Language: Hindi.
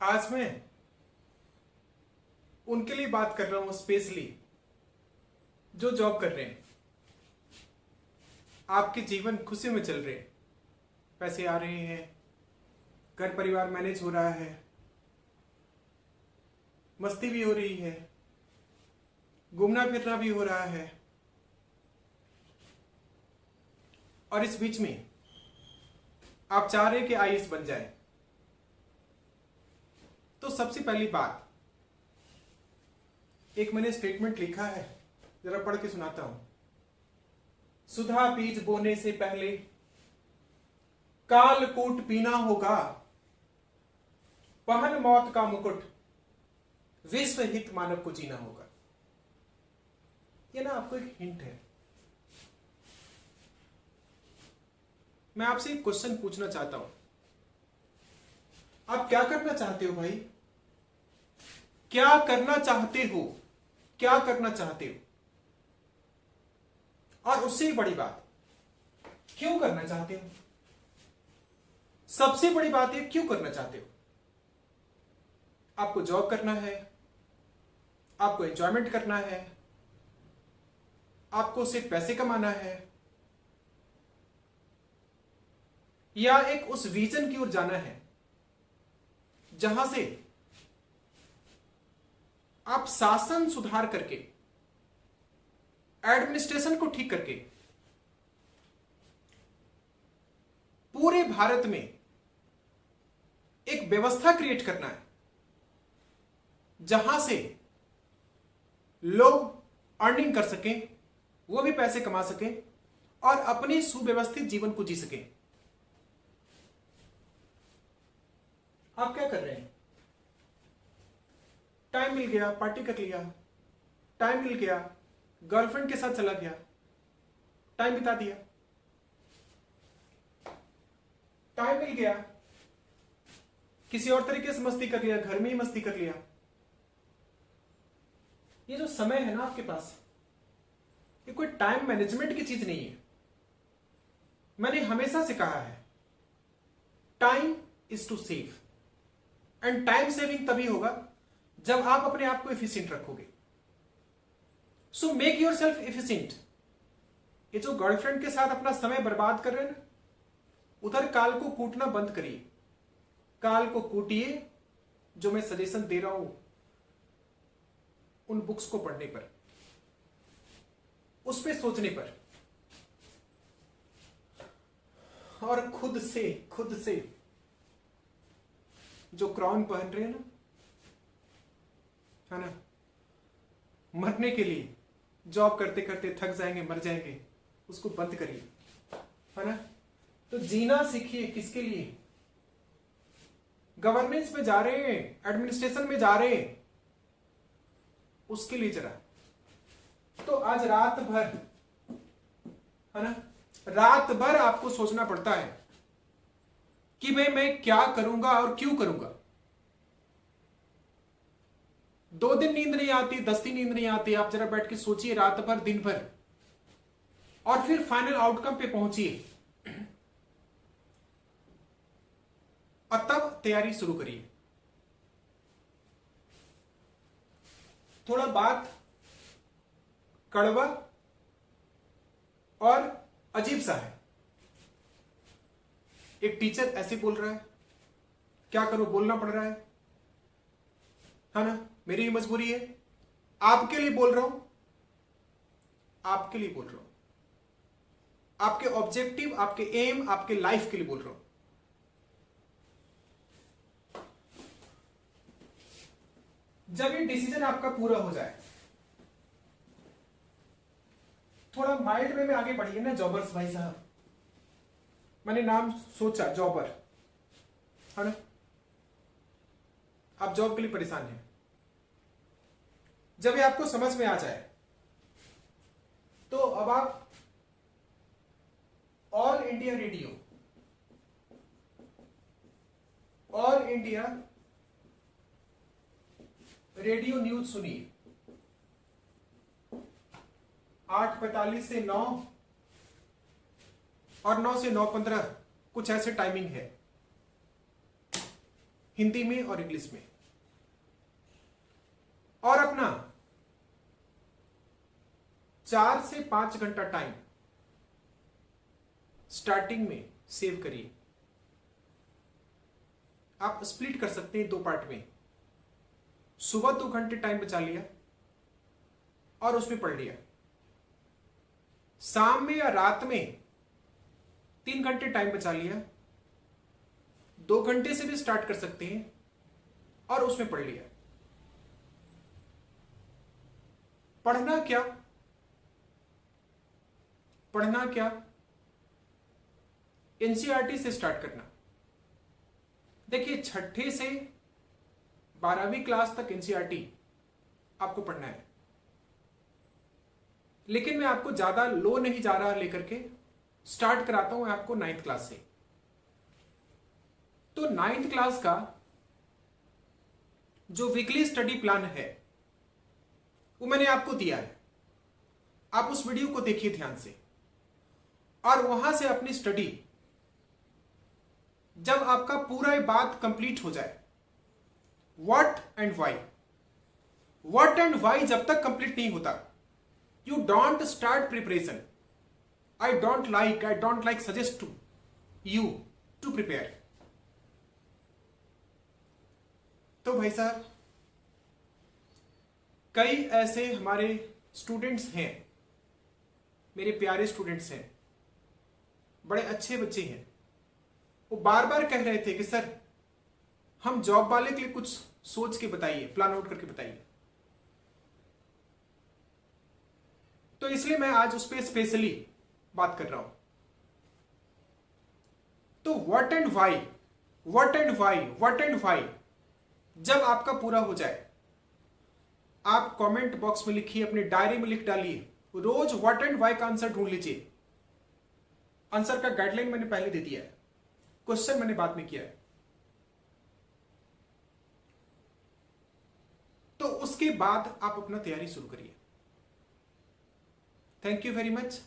आज मैं उनके लिए बात कर रहा हूं, स्पेशली जो जॉब कर रहे हैं, आपके जीवन खुशी में चल रहे हैं, पैसे आ रहे हैं, घर परिवार मैनेज हो रहा है, मस्ती भी हो रही है, घूमना फिरना भी हो रहा है, और इस बीच में आप चाह रहे हैं कि आईएएस बन जाए। तो सबसे पहली बात, एक मैंने स्टेटमेंट लिखा है, जरा पढ़ के सुनाता हूं। सुधा बीज बोने से पहले कालकूट पीना होगा, पहन मौत का मुकुट, विश्व हित मानव को जीना होगा। ये ना आपको एक हिंट है। मैं आपसे एक क्वेश्चन पूछना चाहता हूं, आप क्या करना चाहते हो भाई? क्या करना चाहते हो? क्या करना चाहते हो? और उससे बड़ी बात, क्यों करना चाहते हो? सबसे बड़ी बात है, क्यों करना चाहते हो? आपको जॉब करना है, आपको एंजॉयमेंट करना है, आपको सिर्फ पैसे कमाना है, या एक उस विजन की ओर जाना है जहां से आप शासन सुधार करके, एडमिनिस्ट्रेशन को ठीक करके पूरे भारत में एक व्यवस्था क्रिएट करना है जहां से लोग अर्निंग कर सकें, वो भी पैसे कमा सकें और अपने सुव्यवस्थित जीवन को जी सकें। आप क्या कर रहे हैं? टाइम मिल गया पार्टी कर लिया, टाइम मिल गया गर्लफ्रेंड के साथ चला गया, टाइम बिता दिया, टाइम मिल गया किसी और तरीके से मस्ती कर लिया, घर में ही मस्ती कर लिया। ये जो समय है ना आपके पास, ये कोई टाइम मैनेजमेंट की चीज नहीं है। मैंने हमेशा से कहा है, time is to save, and time saving तभी होगा जब आप अपने आप को एफिशिएंट रखोगे। So make your self efficient. ये जो गर्लफ्रेंड के साथ अपना समय बर्बाद कर रहे हैं ना, उधर काल को कूटना बंद करिए। काल को कूटिए, जो मैं सजेशन दे रहा हूं उन बुक्स को पढ़ने पर, उस पे सोचने पर, और खुद से जो क्राउन पहन रहे हैं ना, है ना, मरने के लिए जॉब करते करते थक जाएंगे, मर जाएंगे, उसको बंद करिए, है ना। तो जीना सीखिए। किसके लिए? गवर्नेंस में जा रहे हैं, एडमिनिस्ट्रेशन में जा रहे हैं, उसके लिए जरा। तो आज रात भर, है ना, रात भर आपको सोचना पड़ता है कि मैं क्या करूंगा और क्यों करूंगा। 2 दिन नींद नहीं आती, 10 दिन नींद नहीं आती, आप जरा बैठ के सोचिए रात भर, दिन भर, और फिर फाइनल आउटकम पे पहुंचिए, और तब तैयारी शुरू करिए। थोड़ा बात कड़वा और अजीब सा है। एक टीचर ऐसे बोल रहा है, क्या करो, बोलना पड़ रहा है ना, मेरी ही मजबूरी है। आपके लिए बोल रहा हूं, आपके लिए बोल रहा हूं, आपके ऑब्जेक्टिव, आपके एम, आपके लाइफ के लिए बोल रहा हूं। जब ये डिसीजन आपका पूरा हो जाए, थोड़ा माइल्ड वे में आगे बढ़िए ना जॉबर्स भाई साहब। मैंने नाम सोचा जॉबर, है ना, आप जॉब के लिए परेशान हैं। जब ये आपको समझ में आ जाए तो अब आप all India radio, all India radio news सुनिए। 8:45 से 9 और 9 से 9:15 कुछ ऐसे टाइमिंग है। हिंदी में और इंग्लिश में, और अपना 4 से 5 घंटा टाइम स्टार्टिंग में सेव करिए। आप स्प्लिट कर सकते हैं 2 पार्ट में। सुबह 2 घंटे टाइम बचा लिया और उसमें पढ़ लिया, शाम में या रात में 3 घंटे टाइम बचा लिया, 2 घंटे से भी स्टार्ट कर सकते हैं और उसमें पढ़ लिया। पढ़ना क्या, पढ़ना क्या, एनसीईआरटी से स्टार्ट करना। देखिए 6ठे से 12वीं क्लास तक एनसीईआरटी आपको पढ़ना है, लेकिन मैं आपको ज्यादा लो नहीं जा रहा लेकर के, स्टार्ट कराता हूं आपको 9th क्लास से। तो 9th क्लास का जो वीकली स्टडी प्लान है वो मैंने आपको दिया है। आप उस वीडियो को देखिए ध्यान से, और वहां से अपनी स्टडी, जब आपका पूरा बात कंप्लीट हो जाए, what and why, what and why जब तक कंप्लीट नहीं होता, you don't start preparation. I don't like suggest to you to prepare. तो भाई साहब, कई ऐसे हमारे स्टूडेंट्स हैं, मेरे प्यारे स्टूडेंट्स हैं, बड़े अच्छे बच्चे हैं, वो बार बार कह रहे थे कि सर हम जॉब वाले के लिए कुछ सोच के बताइए, प्लान आउट करके बताइए। तो इसलिए मैं आज उस पर स्पेशली बात कर रहा हूं। तो what and why, what and why, what and why जब आपका पूरा हो जाए, आप कमेंट बॉक्स में लिखिए, अपनी डायरी में लिख डालिए, रोज व्हाट एंड वाई का आंसर ढूंढ लीजिए। आंसर का गाइडलाइन मैंने पहले दे दिया है, क्वेश्चन मैंने बाद में किया है। तो उसके बाद आप अपना तैयारी शुरू करिए। Thank you very much.